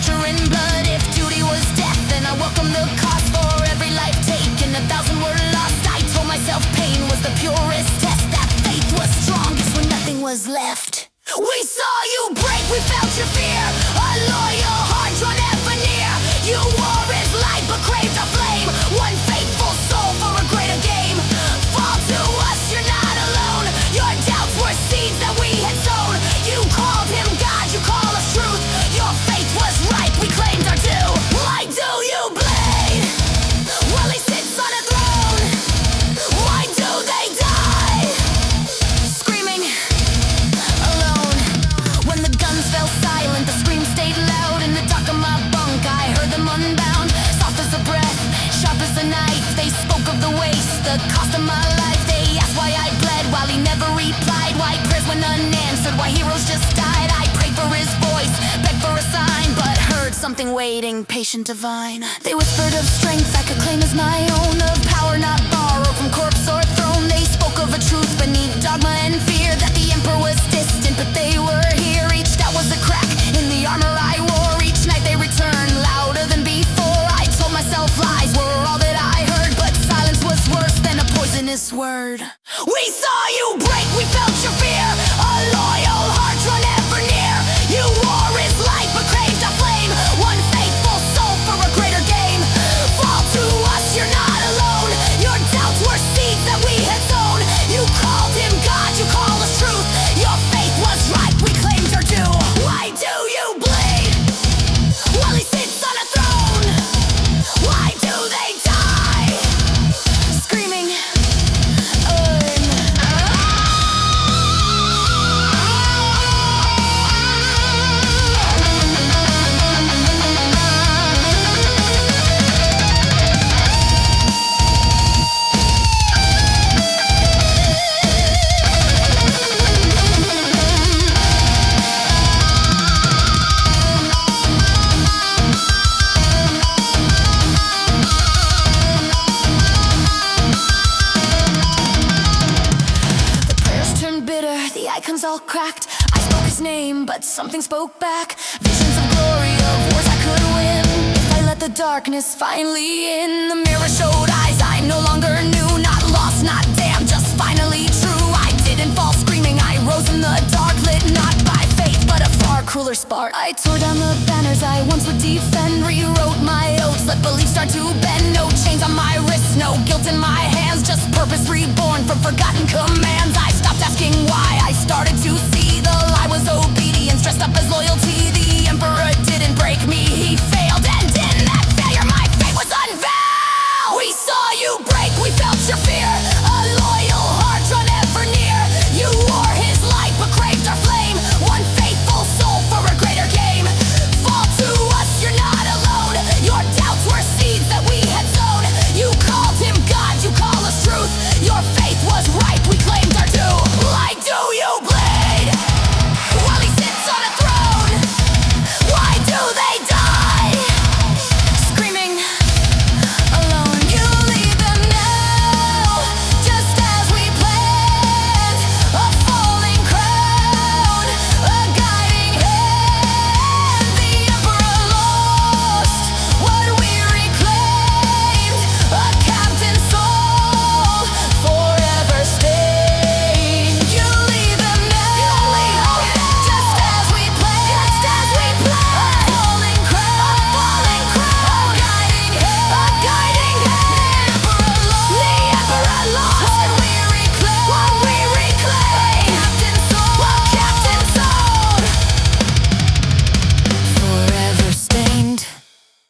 torture and blood. If duty was death, then I welcome the cost for every life taken. 1,000 were lost. I told myself pain was the purest test. That faith was strongest when nothing was left. We saw you break, we felt your fear. A loyal heart drawn ever near. You wore his light but craved a flame. One faithful soul for a greater game. Fall to us, you're not alone. Your doubts were seeds that we had sown. You called him God, you call us truth. Your faith was right, we claimed our due. Why do you bleed? Well, he sits on a throne. Why do they die? Screaming alone. When the guns fell silent, the screams stayed loud. In the dark of my bunk, I heard them unbound. Soft as a breath, sharp as a knife. They spoke of the waste, the cost of my life. They asked why I bled while he never replied. Why prayers went unanswered, why heroes just died. I prayed for his voice, begged for a sign, but heard something waiting, patient divine. They whispered of strength I could claim as my own, of power not borrowed from corpse or throne. They spoke of a truth beneath dogma and fear, that the emperor was distant but they were here. Each doubt was a crack in the armor I wore. Each night they returned louder than before. I told myself lies were all that I heard, but silence was worse than a poisonous word. We saw you break, we felt your fear. A loyal heart drawn ever near. You wore his light but craved a flame. One faithful soul for a greater game. Fall to us, you're not alone. Your doubts were seeds that we had sown. You called him God, you call us truth. Your faith was right, we claimed our due. Why do you bleed? Well, he sits on a throne. Why do they die? Screaming icons all cracked. I spoke his name, but something spoke back. Visions of glory, of wars I could win. If I let the darkness finally in. The mirror showed eyes I no longer knew. Not lost, not damned, just finally true. I didn't fall screaming, I rose in the dark. Lit not by faith, but a far crueler spark. I tore down the banners I once would defend. Rewrote my oaths, let beliefs start to bend. No chains on my wrists, no guilt in my hands. Just purpose reborn from forgotten commands. I stopped asking why, I started to see the lie was obedience dressed up as loyalty. The